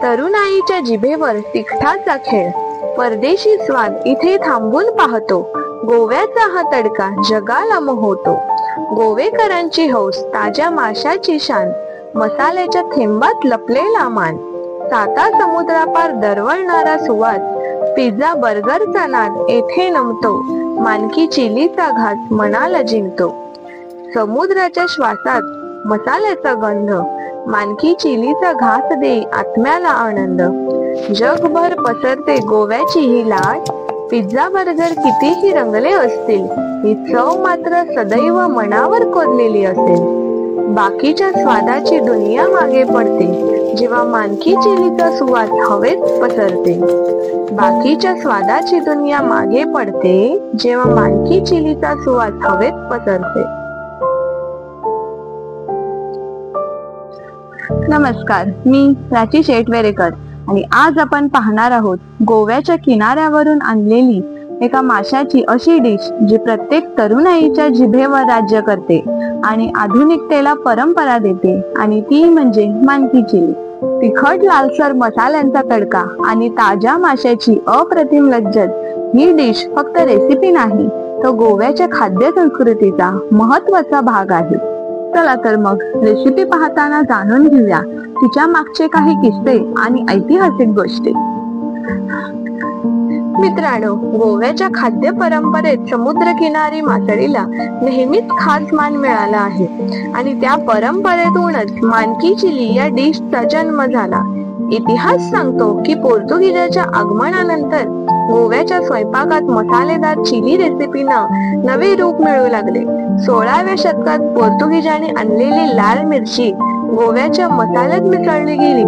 तरुणाईच्या जिभेवर तिखटाचा खेळ, परदेशी स्वाद इथे थांबून पाहतो. गोव्याचा हा तडका जगाला मोहतो. गोवेकरांची हौस, ताज्या माशाची शान, मसाल्याच्या थेंबात लपलेला मान. साता समुद्रापार दरवळणारा सुवास, पिझ्झा बर्गरचा नाद येथे नमतो. मानकी चिलीचा घास मनाला जिंकतो. समुद्राच्या श्वासात मसाल्याचा गंध, मानकी चिलीचा घास दे आत्म्याला आनंद. जगभर पसरते गोव्याची ही लाट, पिझ्झा बर्गर कितीही रंगले असतील, ही चव मात्र सदैव मनावर कोरलेली असेल. बाकीच्या स्वादाची दुनिया मागे पडते, जेव्हा मानकी चिलीचा सुवास हवेत पसरते. बाकीच्या स्वादाची दुनिया मागे पडते, जेव्हा मानकी चिलीचा सुवास हवेत पसरते. नमस्कार, मी प्राची शेटवेरेकर आणि आज आपण पाहणार आहोत गोव्याच्या किनाऱ्यावरून आणलेली एका माशाची अशी डिश जी प्रत्येक तरुणाईच्या जिभेवर राज्य करते आणि आधुनिकतेला परंपरा देते, आणि ती म्हणजे मानकी चिली. तिखट लालसर मसाल्यांचा तडका आणि ताज्या माशाची अप्रतिम लज्जत, ही डिश फक्त रेसिपी नाही, तर गोव्याच्या खाद्य संस्कृतीचा महत्वाचा भाग आहे. चला तर मग रेसिपी पाहताना जाणून घेऊया तिच्या मागचे काही किस्से आणि ऐतिहासिक गोष्टी. मित्रांनो, गोव्याच्या खाद्य परंपरेत समुद्रकिनारी मासळीला नेहमीच खास मान मिळाला आहे आणि त्या परंपरेतूनच मानकी चिली या डिशचा जन्म झाला. इतिहास सांगतो की पोर्तुगीजाच्या आगमनानंतर गोव्याच्या स्वयंपाकात मसालेदार चिली रेसिपीना नवे रूप मिळू लागले. 16व्या शतकात पोर्तुगीजांनी आणलेली लाल मिरची गोव्याच्या मसाल्यात मिसळली गेली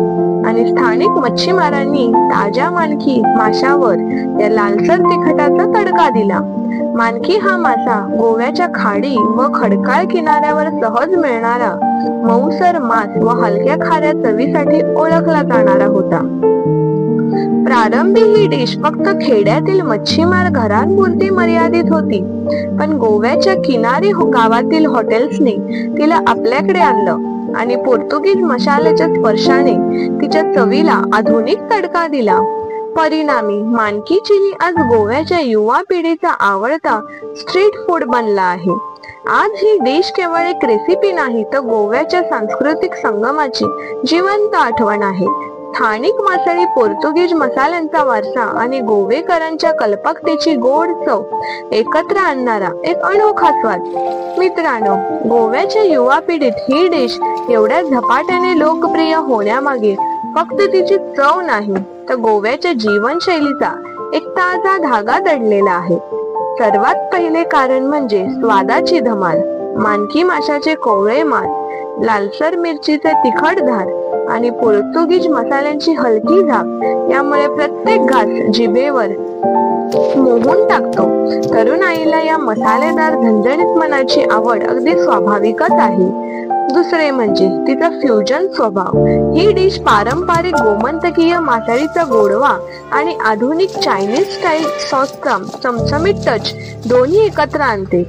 आणि स्थानिक मच्छीमारांनी ताज्या मानकी माशावर या लालसर तिखटाचा तडका दिला. मानकी हा मासा गोव्याच्या खाडी व खडकाळ किनाऱ्यावर सहज मिळणारा मऊसर मांस व हलक्या खाऱ्या चवीसाठी ओळखला जाणारा होता. प्रारंभी ही डिश फक्त खेड्यातील मच्छीमार घरांपुरती मर्यादित होती, पण गोव्याच्या किनारी गावातील हॉटेल्सने तिला आपल्याकडे आणलं आणि पोर्तुगीज मसाल्याच्या स्पर्शाने तिच्या चवीला आधुनिक तडका दिला. परिणामी मानकी चिली आज गोव्याच्या युवा पिढीचा आवडता स्ट्रीट फूड बनला आहे. आज ही डिश केवळ एक रेसिपी नाही, तर गोव्याच्या सांस्कृतिक संगमाची जिवंत आठवण आहे. स्थानिक मासळी, पोर्तुगीज मसाल्यांचा वारसा आणि गोवेकरांच्या कल्पकतेची गोड चव एकत्र आणणारा एक अनोखा स्वाद. मित्रांनो, गोव्याच्या युवा पिढीत ही डिश एवढ्या झपाट्याने लोकप्रिय होण्यामागे फक्त तिची चव नाही, तर गोव्याच्या जीवनशैलीचा एक ताजा धागा दडलेला आहे. सर्वात पहिले कारण म्हणजे स्वादाची धमाल. मानकी माशाचे कोवळे मांस, लालसर मिरचीचे तिखट धार आणि पोर्तुगीज मसाल्यांची हलकी झाक, यामुळे प्रत्येक घास जिभेवर मोहून टाकतो. तरुणाईला या मसालेदार झणझणीत मनाची आवड अगदी स्वाभाविकच आहे. दुसरे म्हणजे तिचा फ्युजन स्वभाव. ही डिश पारंपरिक गोमंतकीय मासळीचा गोडवा आणि आधुनिक चायनीज स्टाईल सॉसचा चमचमीत टच दोन्ही एकत्र आणते.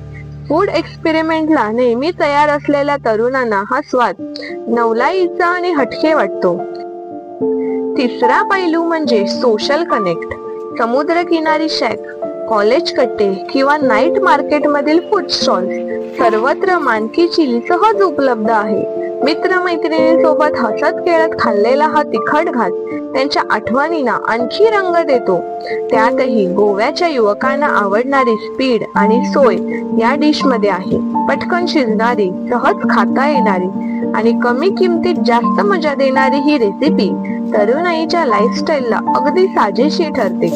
फूड एक्सपेरिमेंटला नेहमी तयार असलेल्या तरुणांना हा स्वाद नवलाईचा आणि हटके वाटतो. तिसरा पैलू म्हणजे सोशल कनेक्ट. समुद्रकिनारी शॅक, कॉलेज कट्टे किंवा नाईट मार्केट मधील फूड स्टॉल्स, सर्वत्र मानकी चिली सहज उपलब्ध आहे. मित्रमैत्रिणींसोबत हसत खेळत खाल्लेला हा तिखट घास त्यांच्या आठवणींना आणखी रंग देतो. त्यातही गोव्याच्या युवकांना आवडणारी स्पीड आणि सोय या डिश मध्ये आहे. पटकन शिजणारी, सहज खाता येणारी आणि कमी किमतीत जास्त मजा देणारी ही रेसिपी तरुणाईच्या लाईफस्टाईलला अगदी साजेशी ठरते.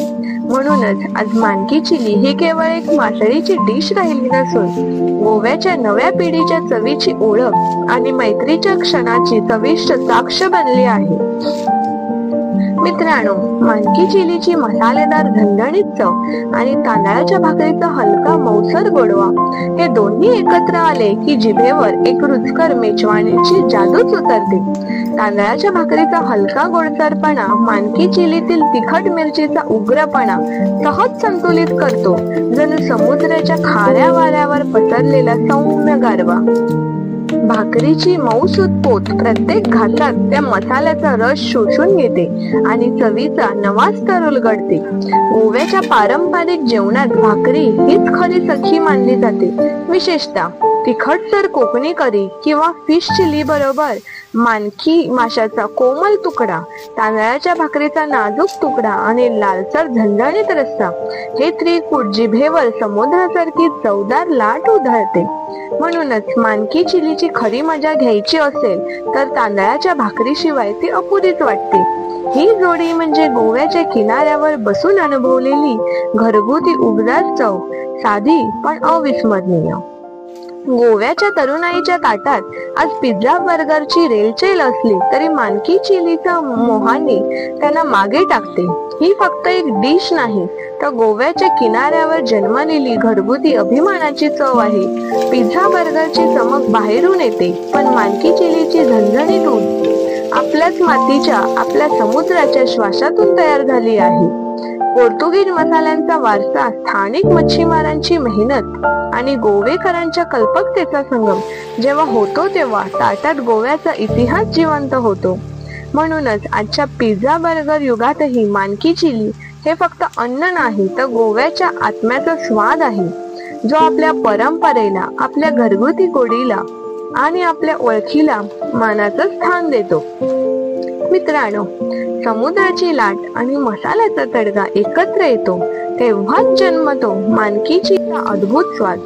म्हणूनच आज मानकी चिली ही केवळ एक मासळीची डिश राहिली नसून गोव्याच्या नव्या पिढीच्या चवीची ओळख आणि मैत्रीच्या क्षणाची चविष्ट साक्ष बनली आहे. मित्रांनो, मानकी चिलीची मसालेदार झणझणीत चव आणि तांदळाच्या भाकरीचा हलका मऊसर गोडवा हे दोन्ही एकत्र आले की जिभेवर एक रुचकर मेजवानीची जादूच उतरते. तांदळाच्या भाकरीचा हलका गोडसरपणा मानकी चिलीतील तिखट मिरचीचा उग्रपणा सहज संतुलित करतो, जणू समुद्राच्या खाऱ्या वाऱ्यावर पसरलेला सौम्य गारवा. भाकरीची मऊसूत पोत प्रत्येक घासात त्या मसाल्याचा रस शोषून घेते आणि चवीचा नवा स्तर उलगडते. गोव्याच्या पारंपरिक जेवणात भाकरी हीच खरी सखी मानली जाते. विशेषतः तिखटसर कोकणी करी किंवा फिश चिली बरोबर मानकी माशाचा कोमल तुकडा, तांदळाच्या भाकरीचा नाजूक तुकडा आणि लालसर झणझणीत रस्सा हे त्रिकूट जिभेवर समुद्रासारखी चवदार लाट उधळते. म्हणूनच मानकी चिलीची खरी मजा घ्यायची असेल तर तांदळाच्या भाकरीशिवाय ती अपुरीच वाटते. ही जोडी म्हणजे गोव्याच्या किनाऱ्यावर बसून अनुभवलेली घरगुती उबदार चव, साधी पण अविस्मरणीय. गोव्याच्या तरुणाईच्या ताटात आज पिझ्झा बर्गरची रेलचेल असली तरी मानकी चिलीचा मोहाने त्यांना मागे टाकते. ही फक्त एक डिश नाही तर गोव्याच्या किनाऱ्यावर जन्मलेली घरगुती अभिमानाची चव आहे. पिझ्झा बर्गरची चमक बाहेरून येते पण मानकी चिलीची झणझणीत आपल्याच मातीच्या, आपल्या समुद्राच्या श्वासातून तयार झाली आहे. पोर्तुगीज मसाल्यांचा वारसा, स्थानिक मच्छीमारांची मेहनत आणि गोवेकरांच्या कल्पकतेचा संगम जेव्हा होतो तेव्हा ताटात गोव्याचा इतिहास जिवंत होतो. म्हणूनच आजच्या पिझ्झा बर्गर युगातही मानकी चिली हे फक्त अन्न नाही तर गोव्याच्या आत्म्याचा स्वाद आहे, जो आपल्या परंपरेला, आपल्या घरगुती गोडीला आणि आपल्या ओळखीला मानाचं स्थान देतो. मित्रांनो, समुद्राची लाट आणि मसाल्याचा तडका एकत्र येतो तेव्हाच जन्मतो मानकी चिलीचा अद्भुत स्वाद.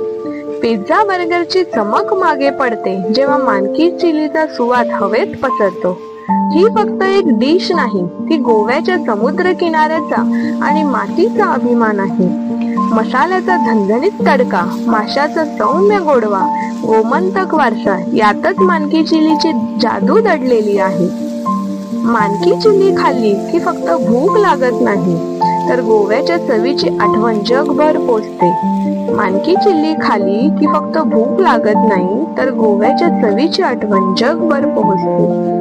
पिझ्झा बर्गरची चमक मागे पडते जेव्हा मानकी चिलीचा सुवास हवेत पसरतो. ही फक्त एक डिश नाही, ती गोव्याच्या समुद्र किनाऱ्याचा आणि मातीचा अभिमान आहे. मसाल्याचा झणझणीत तडका, माशाचा सौम्य गोडवा, गोमंतक वारसा यातच मानकी चिलीची जादू दडलेली आहे. मानकी चिली खाल्ली की फक्त भूक लागत नाही तर गोव्याच्या चवीची आठवण जगभर पोचते. मानकी चिली खाल्ली की फक्त भूक लागत नाही तर गोव्याच्या चवीची आठवण जगभर पोहोचते.